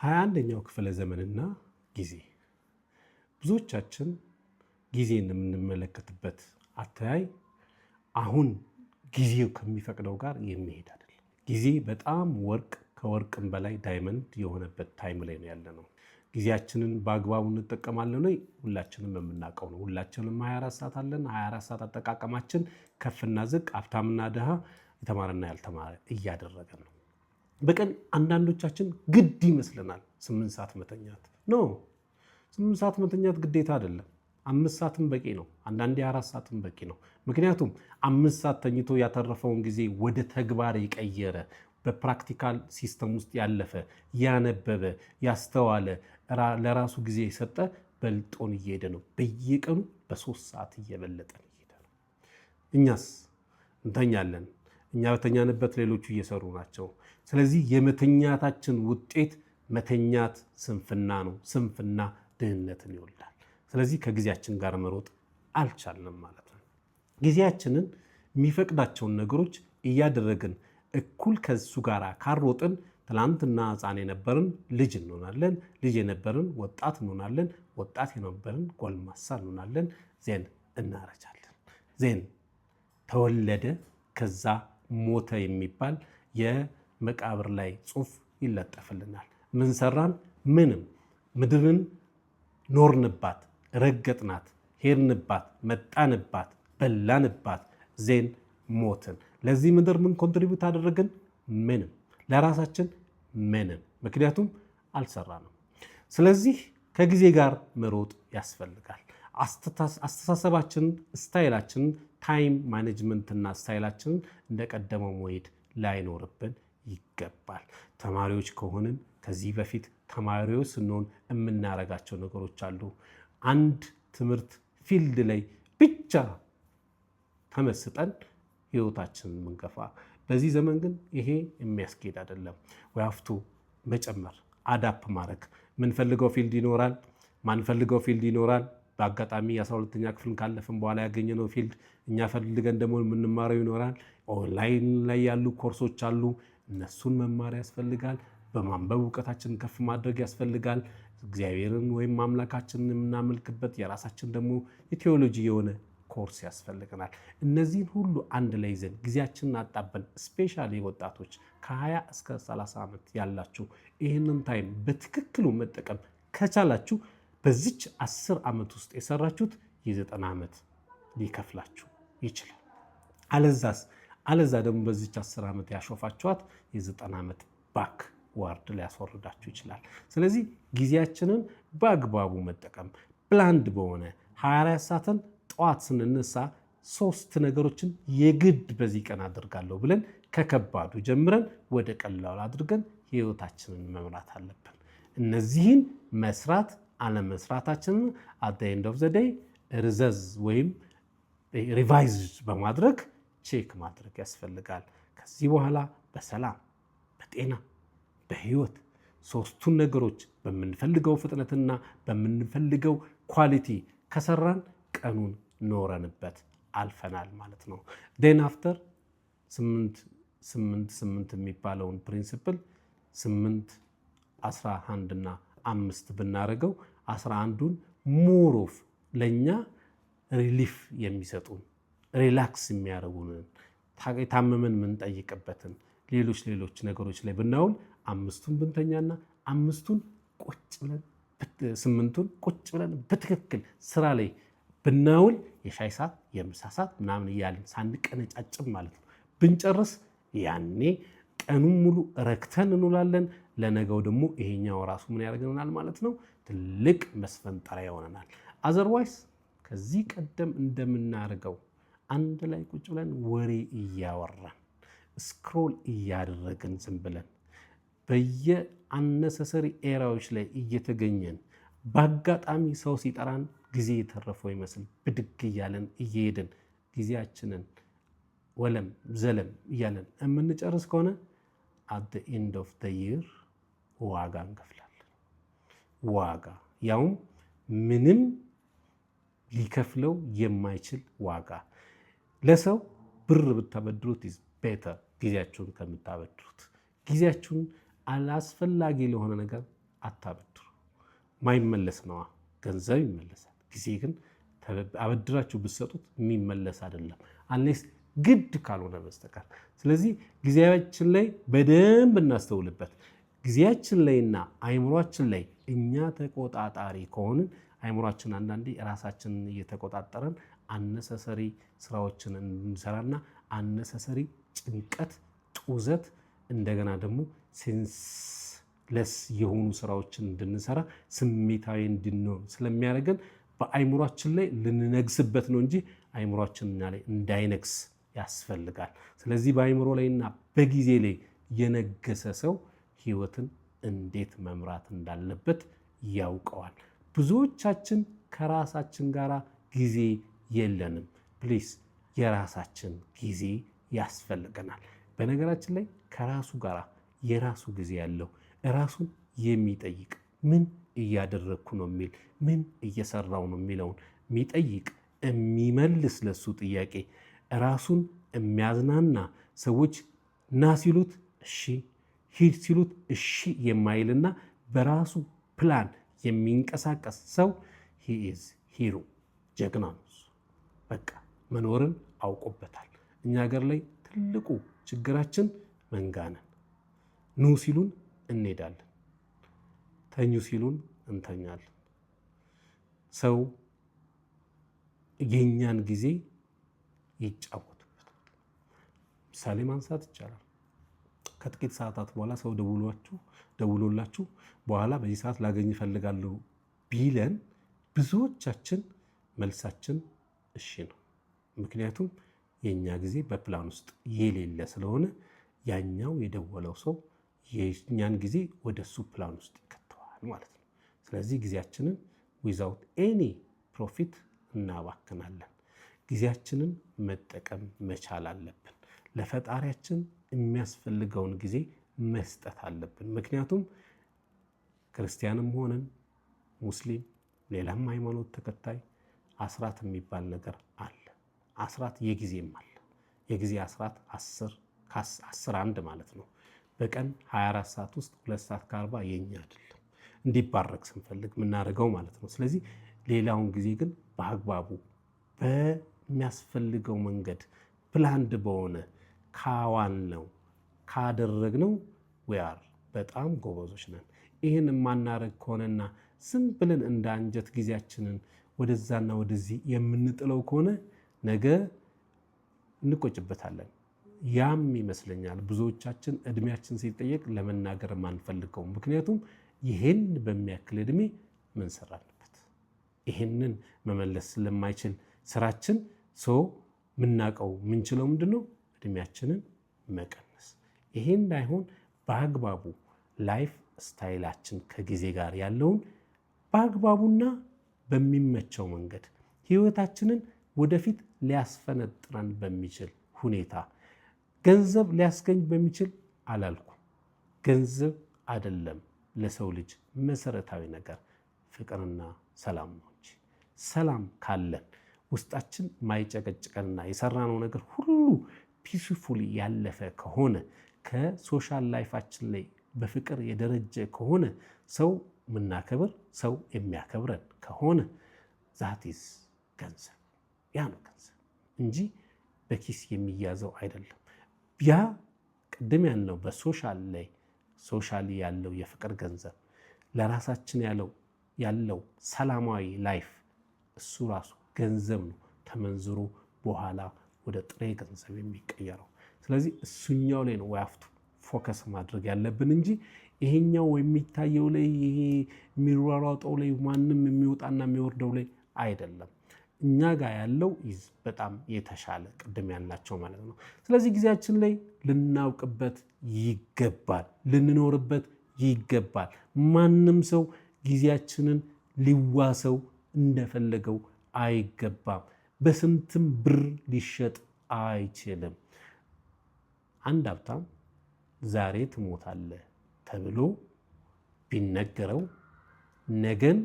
21ኛው ክፍለ ዘመንና ጊዜ ብዙዎቻችን ጊዜን የምንመለከትበት አተያይ አሁን ጊዜው ከሚፈቅደው ጋር የሚሄድ አይደለም። ጊዜ በጣም ወርቅ ከወርቅም በላይ ዳይመንድ የሆነበት ታይም ላይ ነው ያለነው። ጊዜያችንን በአግባቡ እንጠቀማለን ወይ? ሁላችንም የምናውቀው ነው። ሁላችንም 24 ሰዓት አለን። 24 ሰዓት አጠቃቀማችን ከፍና ዝቅ፣ ሀብታምና ድሃ፣ የተማረና ያልተማረ እያደረገ ነው። በቀን አንዳንዶቻችን ግድ ይመስለናል 8 ሰዓት መተኛት ነው። 8 ሰዓት መተኛት ግዴታ አይደለም። 5 ሰዓትም በቂ ነው። አንዳንዴ 4 ሰዓትም በቂ ነው። ምክንያቱም 5 ሰዓት ተኝቶ ያተረፈውን ጊዜ ወደ ተግባር የቀየረ በፕራክቲካል ሲስተም ውስጥ ያለፈ ያነበበ ያስተዋለ ለራሱ ጊዜ የሰጠ በልጦን እየሄደ ነው። በየቀኑ በ3 ሰዓት እየበለጠን እየሄደ ነው። እኛስ እንተኛለን። እኛ በተኛንበት ሌሎቹ እየሰሩ ናቸው። ስለዚህ የመተኛታችን ውጤት መተኛት ስንፍና ነው። ስንፍና ድህነትን ይወልዳል። ስለዚህ ከጊዜያችን ጋር መሮጥ አልቻልንም ማለት ነው። ጊዜያችንን የሚፈቅዳቸውን ነገሮች እያደረግን እኩል ከሱ ጋር ካሮጥን ትላንትና ሕፃን የነበርን ልጅ እንሆናለን። ልጅ የነበርን ወጣት እንሆናለን። ወጣት የነበርን ጎልማሳ እንሆናለን። ዜን እናረጃለን። ዜን ተወለደ ከዛ ሞተ የሚባል የመቃብር ላይ ጽሑፍ ይለጠፍልናል። ምን ሰራን? ምንም። ምድርን ኖርንባት፣ ረገጥናት፣ ሄድንባት፣ መጣንባት፣ በላንባት፣ ዜን ሞትን። ለዚህ ምድር ምን ኮንትሪቢዩት አደረግን? ምንም። ለራሳችን ምንም። ምክንያቱም አልሰራንም። ስለዚህ ከጊዜ ጋር መሮጥ ያስፈልጋል። አስተሳሰባችንን፣ ስታይላችንን፣ ታይም ማኔጅመንትና ስታይላችንን እንደቀደመው መሄድ ላይኖርብን ይገባል። ተማሪዎች ከሆንን ከዚህ በፊት ተማሪዎች ስንሆን የምናረጋቸው ነገሮች አሉ። አንድ ትምህርት ፊልድ ላይ ብቻ ተመስጠን ህይወታችንን ምንገፋ። በዚህ ዘመን ግን ይሄ የሚያስኬድ አይደለም። ወያፍቱ መጨመር፣ አዳፕ ማድረግ። ምንፈልገው ፊልድ ይኖራል፣ ማንፈልገው ፊልድ ይኖራል። በአጋጣሚ የ12ኛ ክፍልን ካለፍን በኋላ ያገኘነው ፊልድ እኛ ፈልገን ደግሞ የምንማረው ይኖራል። ኦንላይን ላይ ያሉ ኮርሶች አሉ። እነሱን መማር ያስፈልጋል። በማንበብ እውቀታችንን ከፍ ማድረግ ያስፈልጋል። እግዚአብሔርን ወይም አምላካችንን የምናመልክበት የራሳችን ደግሞ የቴዎሎጂ የሆነ ኮርስ ያስፈልገናል። እነዚህን ሁሉ አንድ ላይ ይዘን ጊዜያችንን አጣበን ስፔሻሊ ወጣቶች ከ20 እስከ 30 ዓመት ያላችሁ ይህንን ታይም በትክክሉ መጠቀም ከቻላችሁ በዚች 10 ዓመት ውስጥ የሰራችሁት የ90 ዓመት ሊከፍላችሁ ይችላል። አለዛ ደግሞ በዚች 10 ዓመት ያሾፋችኋት የ90 ዓመት ባክ ዋርድ ሊያስወርዳችሁ ይችላል። ስለዚህ ጊዜያችንን በአግባቡ መጠቀም ፕላንድ በሆነ 24 ሰዓትን ጠዋት ስንነሳ 3 ነገሮችን የግድ በዚህ ቀን አድርጋለሁ ብለን ከከባዱ ጀምረን ወደ ቀላሉ አድርገን ህይወታችንን መምራት አለብን። እነዚህን መስራት አለመስራታችንን at the end of the day ርዘዝ ወይም ሪቫይዝ በማድረግ ቼክ ማድረግ ያስፈልጋል። ከዚህ በኋላ በሰላም በጤና በህይወት 3ቱን ነገሮች በምንፈልገው ፍጥነትና በምንፈልገው ኳሊቲ ከሰራን ቀኑን ኖረንበት አልፈናል ማለት ነው። ዴን አፍተር 8 የሚባለውን ፕሪንሲፕል 8 11 እና 5 ብናደርገው 11ዱን ሞሮፍ ለእኛ ሪሊፍ የሚሰጡን ሪላክስ የሚያደርጉንን የታመመን የምንጠይቅበትን ሌሎች ነገሮች ላይ ብናውል 5ቱን ብንተኛና 5ቱን ቁጭ ብለን 8ቱን ቁጭ ብለን በትክክል ስራ ላይ ብናውል የሻይ ሰዓት የምሳ ሰዓት ምናምን እያልን ሳንቀነጫጭም ማለት ነው ብንጨርስ ያኔ ቀኑን ሙሉ ረክተን እንውላለን። ለነገው ደግሞ ይሄኛው ራሱ ምን ያደርገናል ማለት ነው? ትልቅ መስፈንጠሪያ ይሆነናል። አዘርዋይስ ከዚህ ቀደም እንደምናደርገው አንድ ላይ ቁጭ ብለን ወሬ እያወራን ስክሮል እያደረግን ዝም ብለን በየአነሰሰሪ ኤራዎች ላይ እየተገኘን በአጋጣሚ ሰው ሲጠራን ጊዜ የተረፈው ይመስል ብድግ እያለን እየሄድን ጊዜያችንን ወለም ዘለም እያለን የምንጨርስ ከሆነ at the end of the year ዋጋ እንከፍላለን። ዋጋ ያውም ምንም ሊከፍለው የማይችል ዋጋ። ለሰው ብር ብታበድሩት is better ጊዜያችሁን ከምታበድሩት። ጊዜያችሁን አላስፈላጊ ለሆነ ነገር አታበድሩ። ማይመለስ ነዋ። ገንዘብ ይመለሳል። ጊዜ ግን አበድራችሁ ብትሰጡት የሚመለስ አይደለም፣ አንሌስ ግድ ካልሆነ በስተቀር። ስለዚህ ጊዜያችን ላይ በደንብ እናስተውልበት። ጊዜያችን ላይና አይምሯችን ላይ እኛ ተቆጣጣሪ ከሆንን አይምሯችን አንዳንዴ ራሳችንን እየተቆጣጠረን አነሰሰሪ ስራዎችን እንሰራና አነሰሰሪ ጭንቀት፣ ጡዘት፣ እንደገና ደግሞ ሴንስለስ የሆኑ ስራዎችን እንድንሰራ ስሜታዊ እንድንሆን ስለሚያደርገን በአይምሯችን ላይ ልንነግስበት ነው እንጂ አይምሯችን እኛ ላይ እንዳይነግስ ያስፈልጋል። ስለዚህ በአይምሮ ላይና በጊዜ ላይ የነገሰ ሰው ህይወትን እንዴት መምራት እንዳለበት ያውቀዋል። ብዙዎቻችን ከራሳችን ጋር ጊዜ የለንም። ፕሊስ የራሳችን ጊዜ ያስፈልገናል። በነገራችን ላይ ከራሱ ጋር የራሱ ጊዜ ያለው ራሱን የሚጠይቅ ምን እያደረግኩ ነው የሚል ምን እየሰራው ነው የሚለውን የሚጠይቅ የሚመልስ ለሱ ጥያቄ ራሱን የሚያዝናና ሰዎች ና ሲሉት እሺ ሂድ ሲሉት እሺ የማይልና በራሱ ፕላን የሚንቀሳቀስ ሰው ሂሮ ጀግና ነው። በቃ መኖርን አውቆበታል። እኛ ሀገር ላይ ትልቁ ችግራችን መንጋነን። ኑ ሲሉን እንሄዳለን፣ ተኙ ሲሉን እንተኛለን። ሰው የኛን ጊዜ ይጫወቱበታል። ምሳሌ ማንሳት ይቻላል። ከጥቂት ሰዓታት በኋላ ሰው ደውሎላችሁ በኋላ በዚህ ሰዓት ላገኝ እፈልጋለሁ ቢለን ብዙዎቻችን መልሳችን እሺ ነው። ምክንያቱም የኛ ጊዜ በፕላን ውስጥ የሌለ ስለሆነ ያኛው የደወለው ሰው የኛን ጊዜ ወደሱ ፕላን ውስጥ ይከተዋል ማለት ነው። ስለዚህ ጊዜያችንን ዊዛውት ኤኒ ፕሮፊት እናባክናለን። ጊዜያችንን መጠቀም መቻል አለብን። ለፈጣሪያችን የሚያስፈልገውን ጊዜ መስጠት አለብን። ምክንያቱም ክርስቲያንም ሆነን ሙስሊም፣ ሌላም ሃይማኖት ተከታይ አስራት የሚባል ነገር አለ። አስራት የጊዜም አለ። የጊዜ አስራት 10 ማለት ነው። በቀን 24 ሰዓት ውስጥ 2 ሰዓት ከ40 የኛ አይደለም፣ እንዲባረክ ስንፈልግ የምናደርገው ማለት ነው። ስለዚህ ሌላውን ጊዜ ግን በአግባቡ በሚያስፈልገው መንገድ ፕላንድ በሆነ ካዋልነው ካደረግነው ዊአር በጣም ጎበዞች ነን። ይህን የማናረግ ከሆነና ዝም ብለን እንደ አንጀት ጊዜያችንን ወደዛና ወደዚህ የምንጥለው ከሆነ ነገ እንቆጭበታለን። ያም ይመስለኛል ብዙዎቻችን እድሜያችን ሲጠየቅ ለመናገር የማንፈልገው። ምክንያቱም ይህን በሚያክል እድሜ ምን ሰራንበት? ይህንን መመለስ ስለማይችል ስራችን ሰው ምናቀው ምንችለው ምንድነው? እድሜያችንን መቀነስ። ይሄ እንዳይሆን በአግባቡ ላይፍ ስታይላችን ከጊዜ ጋር ያለውን በአግባቡና በሚመቸው መንገድ ህይወታችንን ወደፊት ሊያስፈነጥረን በሚችል ሁኔታ ገንዘብ ሊያስገኝ በሚችል አላልኩ። ገንዘብ አይደለም ለሰው ልጅ መሰረታዊ ነገር፣ ፍቅርና ሰላም ነው እንጂ። ሰላም ካለን ውስጣችን ማይጨቀጭቀንና የሰራነው ነገር ሁሉ ፒስፉሊ ያለፈ ከሆነ ከሶሻል ላይፋችን ላይ በፍቅር የደረጀ ከሆነ ሰው ምናከብር ሰው የሚያከብረን ከሆነ ዛቲስ ገንዘብ፣ ያ ነው ገንዘብ እንጂ በኪስ የሚያዘው አይደለም። ያ ቅድም ያልነው በሶሻል ላይ ሶሻሊ ያለው የፍቅር ገንዘብ ለራሳችን ያለው ሰላማዊ ላይፍ እሱ ራሱ ገንዘብ ነው፣ ተመንዝሮ በኋላ ወደ ጥሬ ገንዘብ የሚቀየረው። ስለዚህ እሱኛው ላይ ነው ወያፍቱ ፎከስ ማድረግ ያለብን እንጂ ይሄኛው የሚታየው ላይ ይሄ የሚሯሯጠው ላይ ማንም የሚወጣና የሚወርደው ላይ አይደለም። እኛ ጋር ያለው በጣም የተሻለ ቅድም ያልናቸው ማለት ነው። ስለዚህ ጊዜያችን ላይ ልናውቅበት ይገባል፣ ልንኖርበት ይገባል። ማንም ሰው ጊዜያችንን ሊዋሰው እንደፈለገው አይገባም። በስንትም ብር ሊሸጥ አይችልም። አንድ ሀብታም ዛሬ ትሞታለህ ተብሎ ቢነገረው ነገን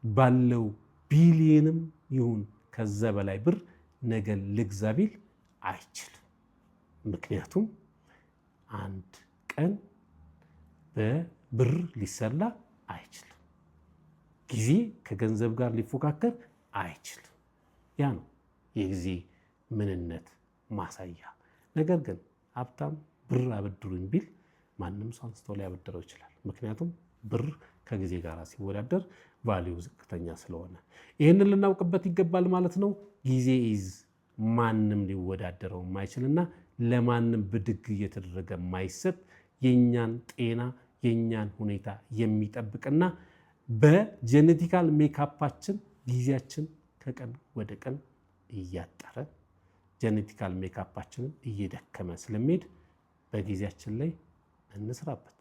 ባለው ቢሊየንም ይሁን ከዛ በላይ ብር ነገን ልግዛ ቢል አይችልም። ምክንያቱም አንድ ቀን በብር ሊሰላ ጊዜ ከገንዘብ ጋር ሊፎካከር አይችልም። ያ ነው የጊዜ ምንነት ማሳያ። ነገር ግን ሀብታም ብር አበድሩኝ ቢል ማንም ሰው አንስቶ ሊያበድረው ይችላል። ምክንያቱም ብር ከጊዜ ጋር ሲወዳደር ቫሊዩ ዝቅተኛ ስለሆነ ይህንን ልናውቅበት ይገባል ማለት ነው። ጊዜ ኢዝ ማንም ሊወዳደረው የማይችልና ለማንም ብድግ እየተደረገ የማይሰጥ የእኛን ጤና የእኛን ሁኔታ የሚጠብቅና በጄኔቲካል ሜካፓችን ጊዜያችን ከቀን ወደ ቀን እያጠረ ጄኔቲካል ሜካፓችንን እየደከመ ስለሚሄድ በጊዜያችን ላይ እንስራበት።